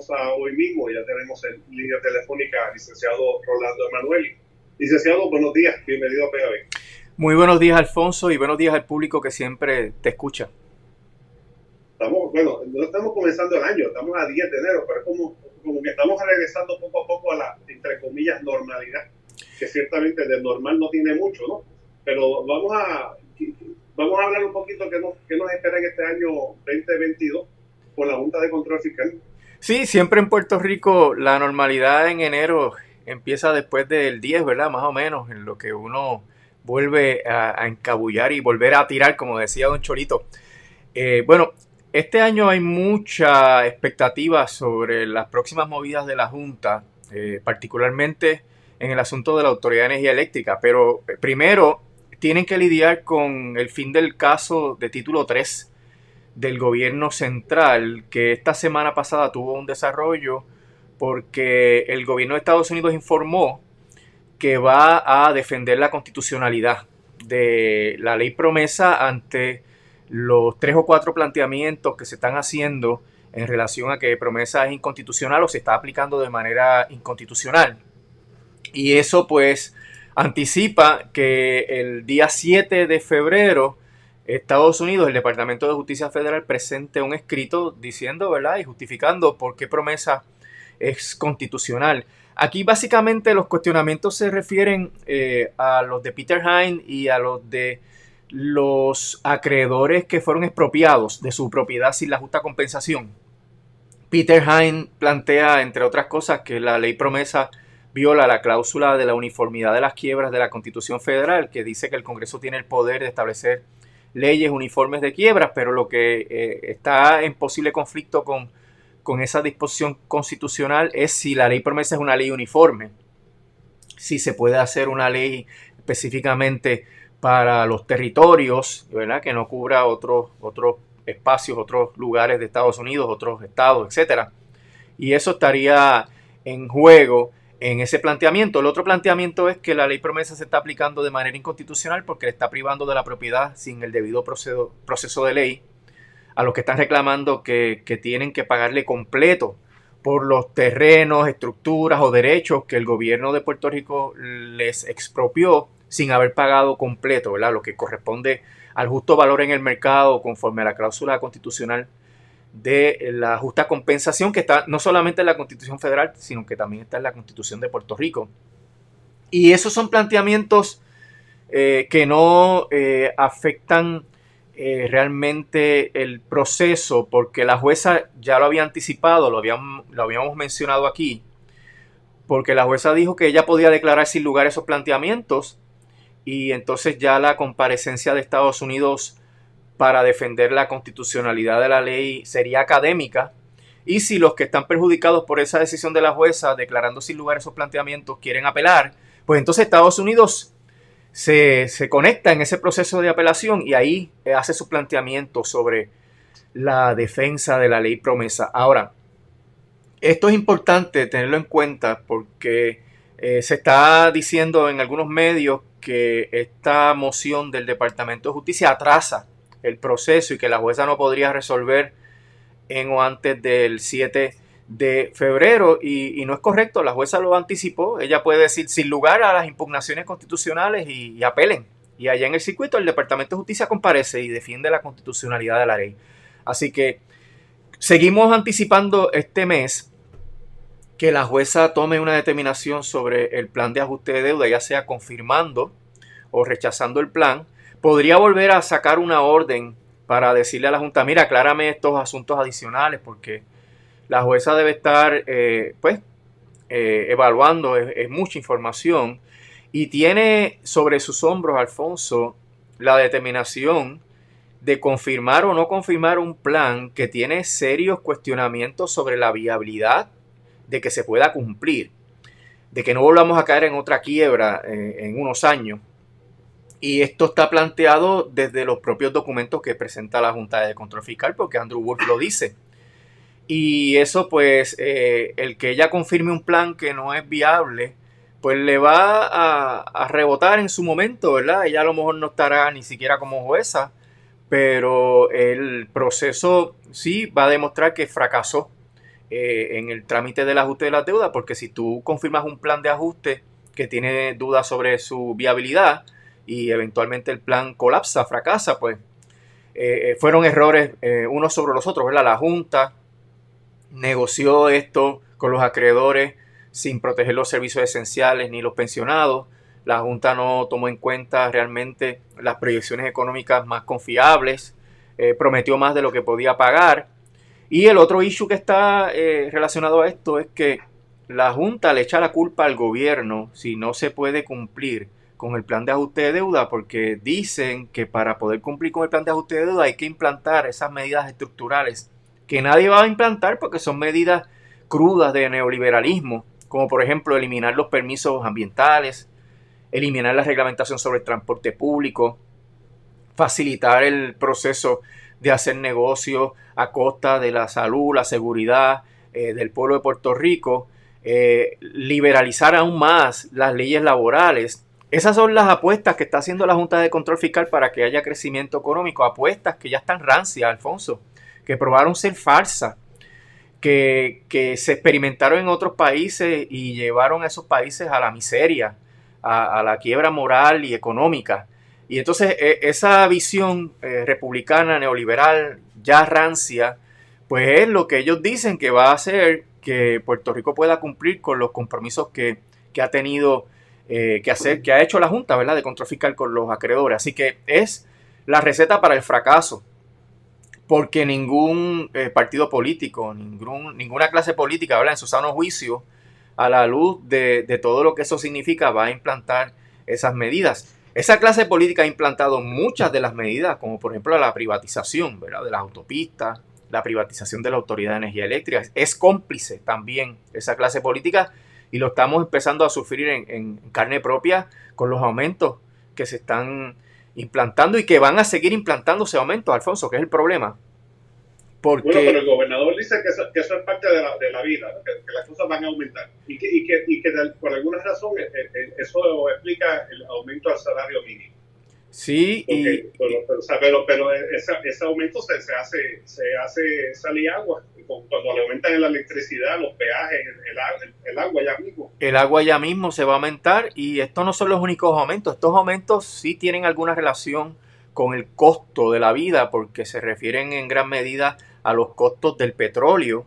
tenemos hoy mismo, ya tenemos en línea telefónica al licenciado Rolando Emanueli. Licenciado, buenos días, bienvenido a PAB. Muy buenos días, Alfonso, y buenos días al público que siempre te escucha. Bueno, no estamos comenzando el año, estamos a 10 de enero, pero es como que estamos regresando poco a poco a la, entre comillas, normalidad, que ciertamente de normal no tiene mucho, ¿no? Pero vamos a hablar un poquito qué nos espera en este año 2022 con la Junta de Control Fiscal. Sí, siempre en Puerto Rico la normalidad en enero empieza después del 10, ¿verdad? Más o menos, en lo que uno vuelve a encabullar y volver a tirar, como decía don Cholito. Bueno, este año hay mucha expectativa sobre las próximas movidas de la Junta, particularmente en el asunto de la Autoridad de Energía Eléctrica, pero primero tienen que lidiar con el fin del caso de título 3 del gobierno central, que esta semana pasada tuvo un desarrollo porque el gobierno de Estados Unidos informó que va a defender la constitucionalidad de la ley promesa ante los 3 o 4 planteamientos que se están haciendo en relación a que promesa es inconstitucional o se está aplicando de manera inconstitucional. Y eso pues anticipa que el día 7 de febrero Estados Unidos, el Departamento de Justicia Federal, presente un escrito diciendo, ¿verdad?, y justificando por qué promesa es constitucional. Aquí básicamente los cuestionamientos se refieren a los de Peter Hine y a los de los acreedores que fueron expropiados de su propiedad sin la justa compensación. Peter Hine plantea, entre otras cosas, que la ley promesa viola la cláusula de la uniformidad de las quiebras de la Constitución Federal, que dice que el Congreso tiene el poder de establecer leyes uniformes de quiebras, pero lo que está en posible conflicto con esa disposición constitucional es si la ley promesa es una ley uniforme, si se puede hacer una ley específicamente para los territorios, ¿verdad?, que no cubra otros espacios, otros lugares de Estados Unidos, otros estados, etcétera. Y eso estaría en juego en ese planteamiento. El otro planteamiento es que la ley promesa se está aplicando de manera inconstitucional porque le está privando de la propiedad sin el debido proceso de ley a los que están reclamando que tienen que pagarle completo por los terrenos, estructuras o derechos que el gobierno de Puerto Rico les expropió sin haber pagado completo, ¿verdad?, lo que corresponde al justo valor en el mercado conforme a la cláusula constitucional de la justa compensación, que está no solamente en la Constitución Federal, sino que también está en la Constitución de Puerto Rico. Y esos son planteamientos que no afectan realmente el proceso, porque la jueza ya lo había anticipado, lo habíamos mencionado aquí, porque la jueza dijo que ella podía declarar sin lugar esos planteamientos y entonces ya la comparecencia de Estados Unidos para defender la constitucionalidad de la ley sería académica, y si los que están perjudicados por esa decisión de la jueza declarando sin lugar esos planteamientos quieren apelar, pues entonces Estados Unidos se conecta en ese proceso de apelación y ahí hace su planteamiento sobre la defensa de la ley promesa. Ahora, esto es importante tenerlo en cuenta porque se está diciendo en algunos medios que esta moción del Departamento de Justicia atrasa el proceso y que la jueza no podría resolver en o antes del 7 de febrero y no es correcto. La jueza lo anticipó. Ella puede decir sin lugar a las impugnaciones constitucionales y apelen. Y allá en el circuito el Departamento de Justicia comparece y defiende la constitucionalidad de la ley. Así que seguimos anticipando este mes que la jueza tome una determinación sobre el plan de ajuste de deuda, ya sea confirmando o rechazando el plan. Podría volver a sacar una orden para decirle a la Junta, mira, aclárame estos asuntos adicionales, porque la jueza debe estar evaluando, es mucha información, y tiene sobre sus hombros, Alfonso, la determinación de confirmar o no confirmar un plan que tiene serios cuestionamientos sobre la viabilidad de que se pueda cumplir, de que no volvamos a caer en otra quiebra en unos años. Y esto está planteado desde los propios documentos que presenta la Junta de Control Fiscal, porque Andrew Wolf lo dice. Y eso, pues, el que ella confirme un plan que no es viable, pues le va a rebotar en su momento, ¿verdad? Ella a lo mejor no estará ni siquiera como jueza, pero el proceso sí va a demostrar que fracasó en el trámite del ajuste de la deuda, porque si tú confirmas un plan de ajuste que tiene dudas sobre su viabilidad y eventualmente el plan colapsa, fracasa, pues fueron errores unos sobre los otros, ¿verdad? La Junta negoció esto con los acreedores sin proteger los servicios esenciales ni los pensionados. La Junta no tomó en cuenta realmente las proyecciones económicas más confiables, prometió más de lo que podía pagar. Y el otro issue que está relacionado a esto es que la Junta le echa la culpa al gobierno si no se puede cumplir con el plan de ajuste de deuda, porque dicen que para poder cumplir con el plan de ajuste de deuda hay que implantar esas medidas estructurales que nadie va a implantar porque son medidas crudas de neoliberalismo, como por ejemplo eliminar los permisos ambientales, eliminar la reglamentación sobre el transporte público, facilitar el proceso de hacer negocios a costa de la salud, la seguridad del pueblo de Puerto Rico, liberalizar aún más las leyes laborales. Esas son las apuestas que está haciendo la Junta de Control Fiscal para que haya crecimiento económico, apuestas que ya están rancias, Alfonso, que probaron ser falsas, que se experimentaron en otros países y llevaron a esos países a la miseria, a la quiebra moral y económica. Y entonces esa visión republicana, neoliberal, ya rancia, pues es lo que ellos dicen que va a hacer que Puerto Rico pueda cumplir con los compromisos que ha tenido que hacer, que ha hecho la Junta, ¿verdad?, de Control Fiscal con los acreedores. Así que es la receta para el fracaso, porque ningún partido político, ninguna clase política, ¿verdad?, en su sano juicio, a la luz de todo lo que eso significa, va a implantar esas medidas. Esa clase política ha implantado muchas de las medidas, como por ejemplo la privatización, ¿verdad?, de las autopistas, la privatización de la Autoridad de Energía Eléctrica. Es cómplice también esa clase política y lo estamos empezando a sufrir en carne propia con los aumentos que se están implantando y que van a seguir implantándose aumentos, Alfonso, que es el problema. Porque, bueno, pero el gobernador dice que eso es parte de la vida, que las cosas van a aumentar y que por alguna razón eso explica el aumento al salario mínimo. Sí, pero ese aumento se hace salir agua. Cuando le aumentan la electricidad, los peajes, el agua ya mismo. El agua ya mismo se va a aumentar y estos no son los únicos aumentos. Estos aumentos sí tienen alguna relación con el costo de la vida porque se refieren en gran medida a los costos del petróleo,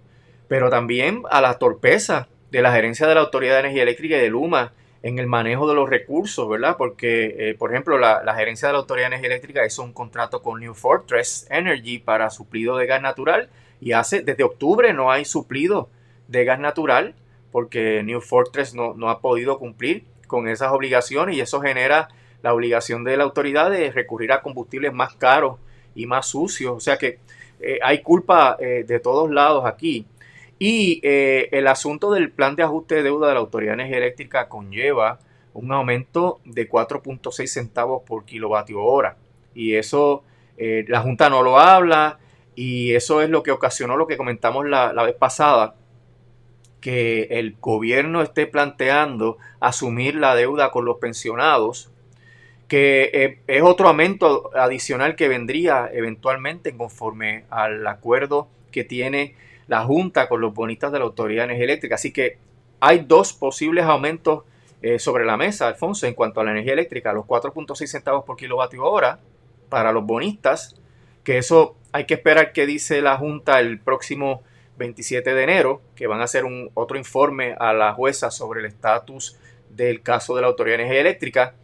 pero también a la torpeza de la gerencia de la Autoridad de Energía Eléctrica y de Luma en el manejo de los recursos, ¿verdad? Porque, por ejemplo, la gerencia de la Autoridad de Energía Eléctrica hizo un contrato con New Fortress Energy para suplido de gas natural y desde octubre no hay suplido de gas natural porque New Fortress no ha podido cumplir con esas obligaciones y eso genera la obligación de la autoridad de recurrir a combustibles más caros y más sucios. O sea que hay culpa de todos lados aquí. Y el asunto del plan de ajuste de deuda de la Autoridad de Energía Eléctrica conlleva un aumento de 4.6 centavos por kilovatio hora. Y eso la Junta no lo habla y eso es lo que ocasionó lo que comentamos la vez pasada, que el gobierno esté planteando asumir la deuda con los pensionados, que es otro aumento adicional que vendría eventualmente conforme al acuerdo que tiene la Junta con los bonistas de la Autoridad de Energía Eléctrica. Así que hay dos posibles aumentos sobre la mesa, Alfonso, en cuanto a la energía eléctrica, los 4.6 centavos por kilovatio hora para los bonistas, que eso hay que esperar que dice la Junta el próximo 27 de enero, que van a hacer otro informe a la jueza sobre el estatus del caso de la Autoridad de Energía Eléctrica.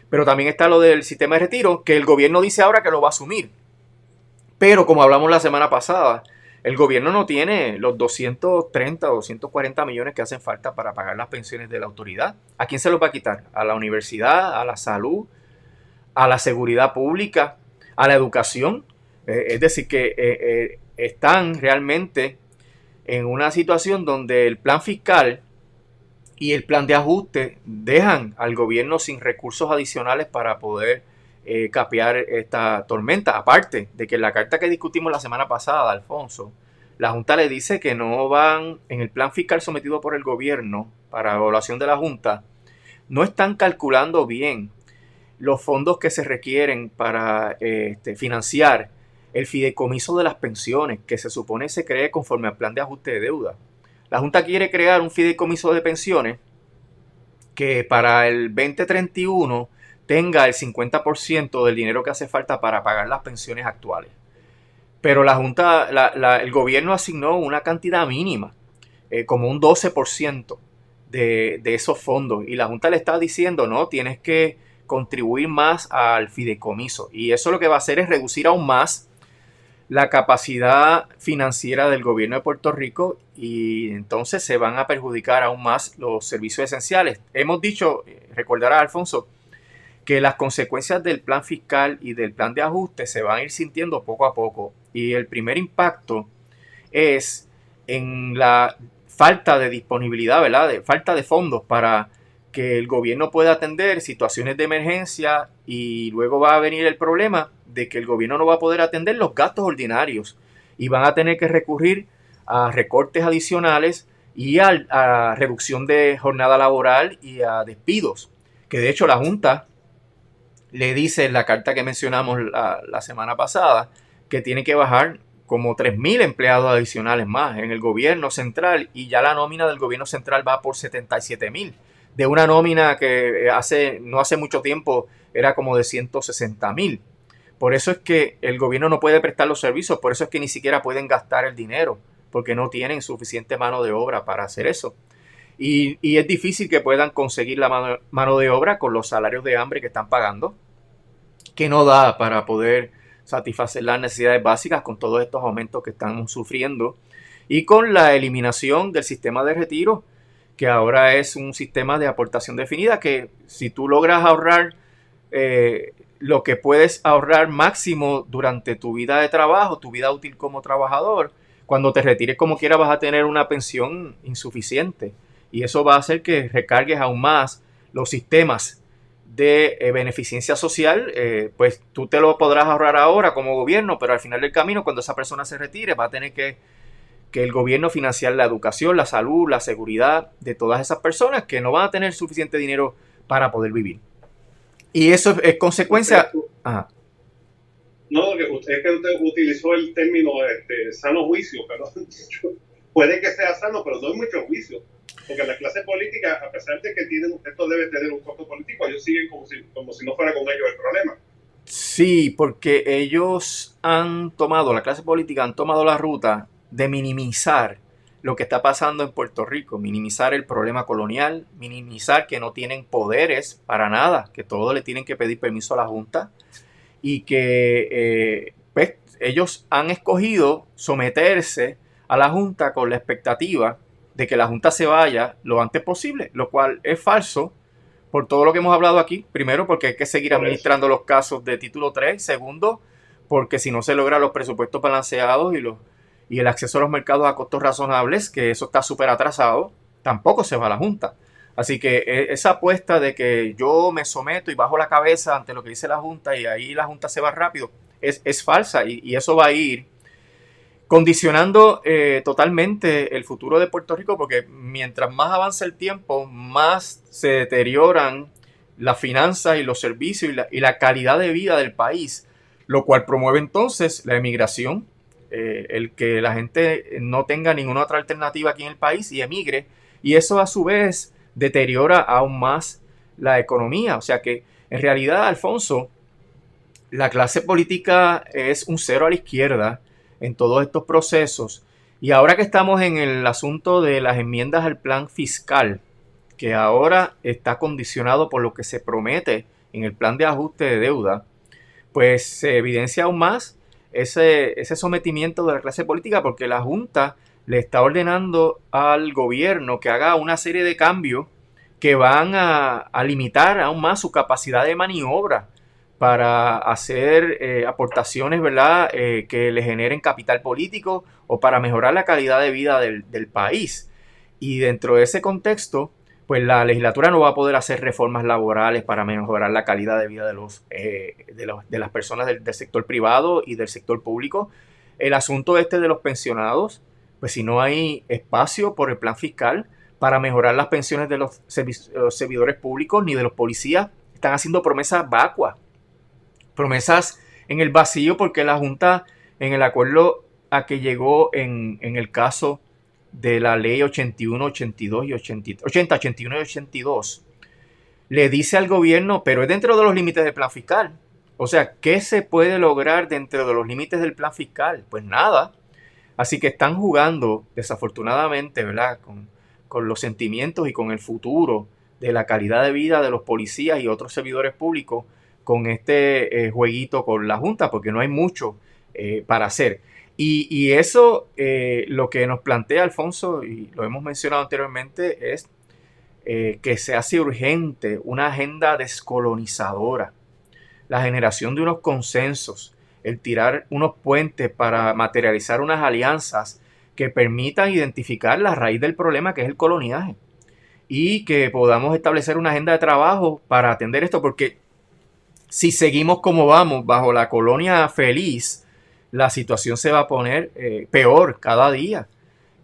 Pero también está lo del sistema de retiro, que el gobierno dice ahora que lo va a asumir. Pero como hablamos la semana pasada, el gobierno no tiene los 230 o 240 millones que hacen falta para pagar las pensiones de la autoridad. ¿A quién se los va a quitar? ¿A la universidad? ¿A la salud? ¿A la seguridad pública? ¿A la educación? Es decir, que están realmente en una situación donde el plan fiscal y el plan de ajuste dejan al gobierno sin recursos adicionales para poder capear esta tormenta. Aparte de que en la carta que discutimos la semana pasada, Alfonso, la Junta le dice que no van, en el plan fiscal sometido por el gobierno para evaluación de la Junta, no están calculando bien los fondos que se requieren para financiar el fideicomiso de las pensiones, que se supone se cree conforme al plan de ajuste de deuda. La Junta quiere crear un fideicomiso de pensiones que para el 2031 tenga el 50% del dinero que hace falta para pagar las pensiones actuales. Pero la Junta, el gobierno asignó una cantidad mínima, como un 12% de esos fondos. Y la Junta le está diciendo, no, tienes que contribuir más al fideicomiso. Y eso lo que va a hacer es reducir aún más la capacidad financiera del gobierno de Puerto Rico, y entonces se van a perjudicar aún más los servicios esenciales. Hemos dicho, recordará Alfonso, que las consecuencias del plan fiscal y del plan de ajuste se van a ir sintiendo poco a poco. Y el primer impacto es en la falta de disponibilidad, ¿verdad? De falta de fondos para que el gobierno pueda atender situaciones de emergencia, y luego va a venir el problema de que el gobierno no va a poder atender los gastos ordinarios y van a tener que recurrir a recortes adicionales y a reducción de jornada laboral y a despidos, que de hecho la Junta le dice en la carta que mencionamos la semana pasada que tiene que bajar como 3,000 empleados adicionales más en el gobierno central, y ya la nómina del gobierno central va por 77,000, de una nómina que no hace mucho tiempo era como de 160,000. Por eso es que el gobierno no puede prestar los servicios, por eso es que ni siquiera pueden gastar el dinero, porque no tienen suficiente mano de obra para hacer eso. Y es difícil que puedan conseguir la mano de obra con los salarios de hambre que están pagando, que no da para poder satisfacer las necesidades básicas con todos estos aumentos que estamos sufriendo, y con la eliminación del sistema de retiro, que ahora es un sistema de aportación definida, que si tú logras ahorrar lo que puedes ahorrar máximo durante tu vida de trabajo, tu vida útil como trabajador, cuando te retires como quiera vas a tener una pensión insuficiente, y eso va a hacer que recargues aún más los sistemas de beneficencia social. Pues tú te lo podrás ahorrar ahora como gobierno, pero al final del camino, cuando esa persona se retire, va a tener que el gobierno financiar la educación, la salud, la seguridad de todas esas personas que no van a tener suficiente dinero para poder vivir. Y eso es consecuencia... Ajá. No, es que usted utilizó el término sano juicio, pero puede que sea sano, pero no hay mucho juicio. Porque la clase política, a pesar de que esto debe tener un costo político, ellos siguen como si no fuera con ellos el problema. Sí, porque ellos la clase política han tomado la ruta de minimizar lo que está pasando en Puerto Rico, minimizar el problema colonial, minimizar que no tienen poderes para nada, que todo le tienen que pedir permiso a la Junta, y que pues, ellos han escogido someterse a la Junta con la expectativa de que la Junta se vaya lo antes posible, lo cual es falso por todo lo que hemos hablado aquí. Primero, porque hay que seguir administrando los casos de título 3. Segundo, porque si no se logran los presupuestos balanceados y el acceso a los mercados a costos razonables, que eso está súper atrasado, tampoco se va a la Junta. Así que esa apuesta de que yo me someto y bajo la cabeza ante lo que dice la Junta y ahí la Junta se va rápido, es falsa, y eso va a ir condicionando totalmente el futuro de Puerto Rico, porque mientras más avanza el tiempo, más se deterioran las finanzas y los servicios y la calidad de vida del país, lo cual promueve entonces la emigración, el que la gente no tenga ninguna otra alternativa aquí en el país y emigre, y eso a su vez deteriora aún más la economía. O sea que en realidad, Alfonso, la clase política es un cero a la izquierda en todos estos procesos. Y ahora que estamos en el asunto de las enmiendas al plan fiscal, que ahora está condicionado por lo que se promete en el plan de ajuste de deuda, pues se evidencia aún más ese sometimiento de la clase política, porque la Junta le está ordenando al gobierno que haga una serie de cambios que van a limitar aún más su capacidad de maniobra para hacer aportaciones, ¿verdad?, que le generen capital político o para mejorar la calidad de vida del país. Y dentro de ese contexto, pues la legislatura no va a poder hacer reformas laborales para mejorar la calidad de vida de las personas del sector privado y del sector público. El asunto de los pensionados, pues si no hay espacio por el plan fiscal para mejorar las pensiones de los servidores públicos ni de los policías, están haciendo promesas vacuas, promesas en el vacío, porque la Junta, en el acuerdo a que llegó en el caso de la ley 81, 82 y 80, 81 y 82, le dice al gobierno, pero es dentro de los límites del plan fiscal. O sea, ¿qué se puede lograr dentro de los límites del plan fiscal? Pues nada. Así que están jugando, desafortunadamente, ¿verdad? Con los sentimientos y con el futuro de la calidad de vida de los policías y otros servidores públicos con este jueguito con la Junta, porque no hay mucho para hacer. Y eso lo que nos plantea Alfonso, y lo hemos mencionado anteriormente, es que se hace urgente una agenda descolonizadora, la generación de unos consensos, el tirar unos puentes para materializar unas alianzas que permitan identificar la raíz del problema, que es el coloniaje, y que podamos establecer una agenda de trabajo para atender esto, porque si seguimos como vamos, bajo la colonia feliz, la situación se va a poner peor cada día.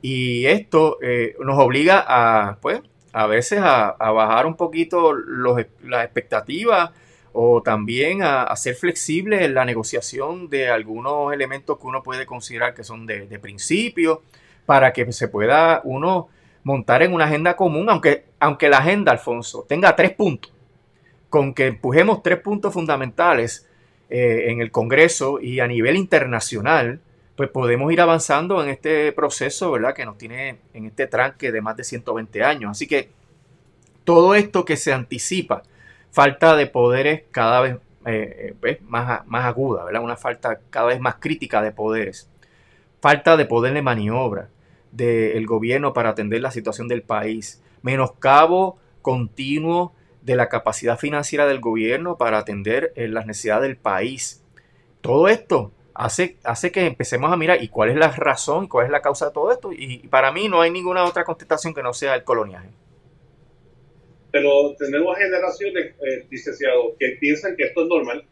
Y esto nos obliga a, pues, a veces a bajar un poquito las expectativas o también a ser flexible en la negociación de algunos elementos que uno puede considerar que son de principio, para que se pueda uno montar en una agenda común, aunque la agenda, Alfonso, tenga 3 puntos, con que empujemos 3 puntos fundamentales en el Congreso y a nivel internacional, pues podemos ir avanzando en este proceso, ¿verdad? Que nos tiene en este tranque de más de 120 años. Así que todo esto que se anticipa, falta de poderes cada vez más aguda, ¿verdad? Una falta cada vez más crítica de poderes, falta de poder de maniobra del gobierno para atender la situación del país, menoscabo continuo de la capacidad financiera del gobierno para atender las necesidades del país. Todo esto hace que empecemos a mirar y cuál es la razón, cuál es la causa de todo esto. Y para mí no hay ninguna otra contestación que no sea el coloniaje. Pero tenemos generaciones, licenciados, que piensan que esto es normal.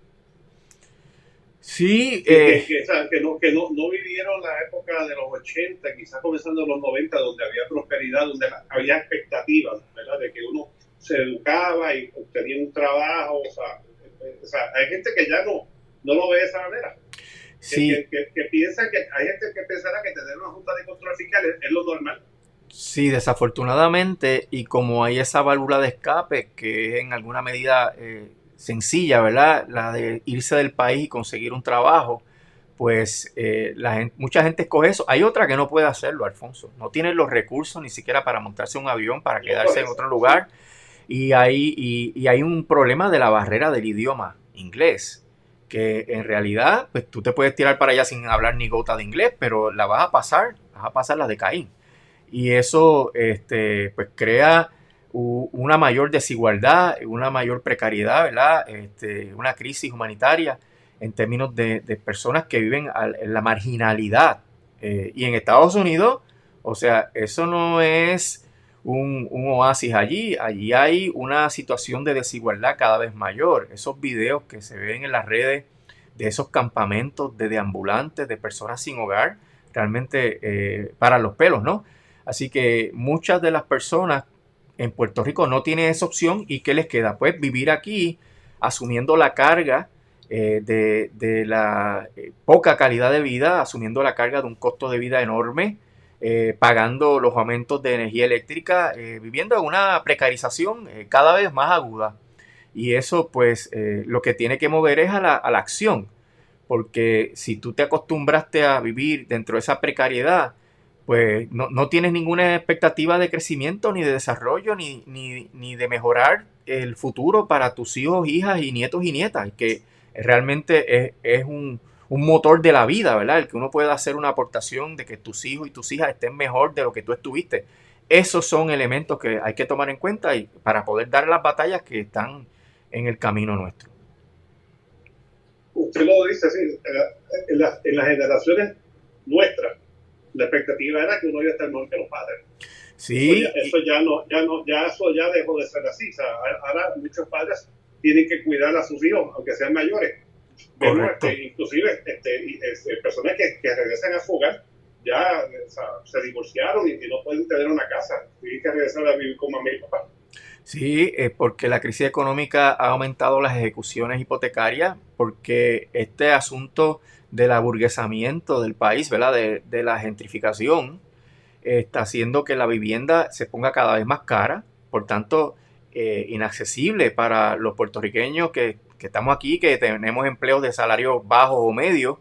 Sí, que no vivieron la época de los 80, quizás comenzando en los 90, donde había prosperidad, donde había expectativas, ¿verdad? De que uno se educaba y tenía un trabajo. O sea, hay gente que ya no lo ve de esa manera. Sí. Que piensa que hay gente que pensará que tener una junta de control fiscal es lo normal. Sí, desafortunadamente, y como hay esa válvula de escape que es en alguna medida sencilla, ¿verdad? La de irse del país y conseguir un trabajo, pues mucha gente escoge eso. Hay otra que no puede hacerlo, Alfonso. No tiene los recursos ni siquiera para montarse un avión, para quedarse en otro lugar. Y hay un problema de la barrera del idioma inglés, que en realidad, pues tú te puedes tirar para allá sin hablar ni gota de inglés, pero vas a pasar la de Caín. Y eso pues crea una mayor desigualdad, una mayor precariedad, ¿verdad? Una crisis humanitaria en términos de personas que viven en la marginalidad. Y en Estados Unidos, o sea, eso no es un oasis allí. Allí hay una situación de desigualdad cada vez mayor. Esos videos que se ven en las redes de esos campamentos de deambulantes, de personas sin hogar, realmente para los pelos, ¿no? Así que muchas de las personas en Puerto Rico no tienen esa opción y ¿qué les queda? Pues vivir aquí asumiendo la carga de la poca calidad de vida, asumiendo la carga de un costo de vida enorme, pagando los aumentos de energía eléctrica, viviendo en una precarización cada vez más aguda. Y eso pues lo que tiene que mover es a la acción, porque si tú te acostumbraste a vivir dentro de esa precariedad, pues no tienes ninguna expectativa de crecimiento, ni de desarrollo, ni de mejorar el futuro para tus hijos, hijas y nietos, que realmente es un motor de la vida, ¿verdad? El que uno pueda hacer una aportación de que tus hijos y tus hijas estén mejor de lo que tú estuviste. Esos son elementos que hay que tomar en cuenta y para poder dar las batallas que están en el camino nuestro. Usted lo dice así, en las generaciones nuestras, la expectativa era que uno iba a estar mejor que los padres. Sí. Eso ya dejó de ser así. O sea, ahora muchos padres tienen que cuidar a sus hijos, aunque sean mayores. Vemos inclusive personas que regresan a su hogar, ya se divorciaron y no pueden tener una casa, tienen que regresar a vivir con mamá y papá. Sí, porque la crisis económica ha aumentado las ejecuciones hipotecarias, porque este asunto del aburguesamiento del país, ¿verdad? De la gentrificación, está haciendo que la vivienda se ponga cada vez más cara, por tanto, inaccesible para los puertorriqueños que estamos aquí, que tenemos empleos de salarios bajos o medios,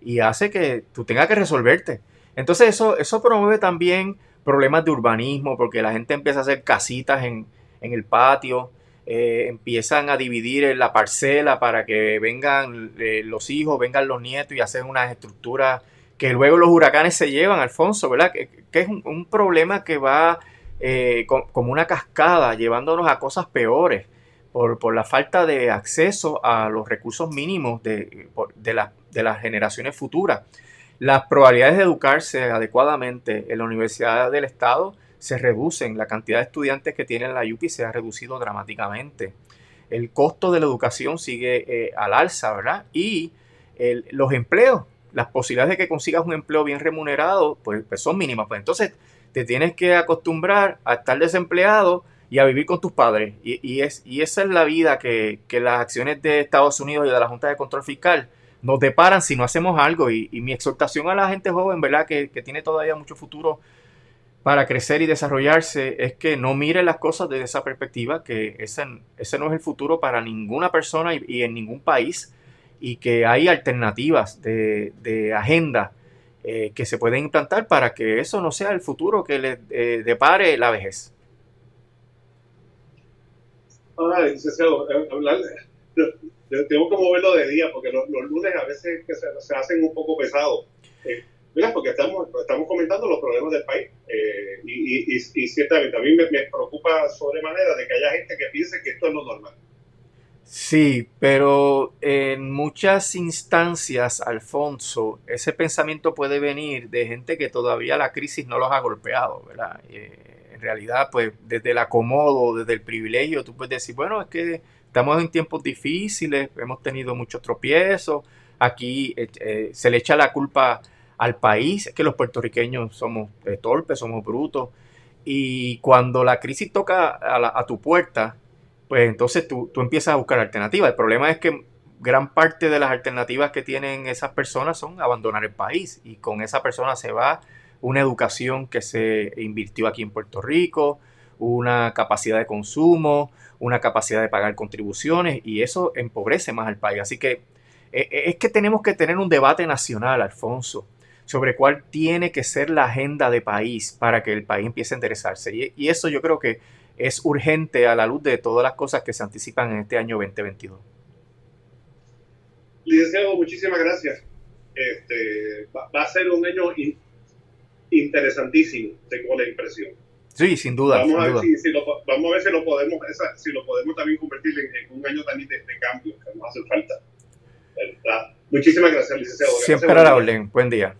y hace que tú tengas que resolverte. Entonces eso promueve también problemas de urbanismo, porque la gente empieza a hacer casitas en el patio, empiezan a dividir la parcela para que vengan los hijos, vengan los nietos y hacen unas estructuras que luego los huracanes se llevan, Alfonso, ¿verdad? Que es un problema que va como una cascada, llevándonos a cosas peores por la falta de acceso a los recursos mínimos de las generaciones futuras. Las probabilidades de educarse adecuadamente en la Universidad del Estado se reducen, la cantidad de estudiantes que tiene la UPI se ha reducido dramáticamente. El costo de la educación sigue al alza, ¿verdad? Y los empleos, las posibilidades de que consigas un empleo bien remunerado, pues son mínimas. Pues entonces te tienes que acostumbrar a estar desempleado y a vivir con tus padres. Y esa es la vida que las acciones de Estados Unidos y de la Junta de Control Fiscal nos deparan si no hacemos algo. Y mi exhortación a la gente joven, ¿verdad? Que tiene todavía mucho futuro para crecer y desarrollarse, es que no mire las cosas desde esa perspectiva, que ese no es el futuro para ninguna persona y en ningún país, y que hay alternativas de agenda que se pueden implantar para que eso no sea el futuro que le depare la vejez. Licenciado, tengo que moverlo de día porque los lunes a veces que se hacen un poco pesados. Mira, porque estamos comentando los problemas del país y ciertamente a mí me preocupa sobremanera de que haya gente que piense que esto es lo normal. Sí, pero en muchas instancias, Alfonso, ese pensamiento puede venir de gente que todavía la crisis no los ha golpeado, ¿verdad? En realidad, pues desde el acomodo, desde el privilegio, tú puedes decir, bueno, es que estamos en tiempos difíciles, hemos tenido muchos tropiezos, aquí se le echa la culpa al país, es que los puertorriqueños somos torpes, somos brutos, y cuando la crisis toca a tu puerta, pues entonces tú empiezas a buscar alternativas. El problema es que gran parte de las alternativas que tienen esas personas son abandonar el país, y con esa persona se va una educación que se invirtió aquí en Puerto Rico, una capacidad de consumo, una capacidad de pagar contribuciones, y eso empobrece más al país. Así que es que tenemos que tener un debate nacional, Alfonso, sobre cuál tiene que ser la agenda de país para que el país empiece a interesarse. Y eso yo creo que es urgente a la luz de todas las cosas que se anticipan en este año 2022. Licenciado, muchísimas gracias. Va a ser un año interesantísimo, tengo la impresión. Sí, sin duda. Vamos sin a ver duda. vamos a ver si lo podemos también convertir en un año también de cambio que nos hace falta. Muchísimas gracias, licenciado. Siempre a la orden. Buen día.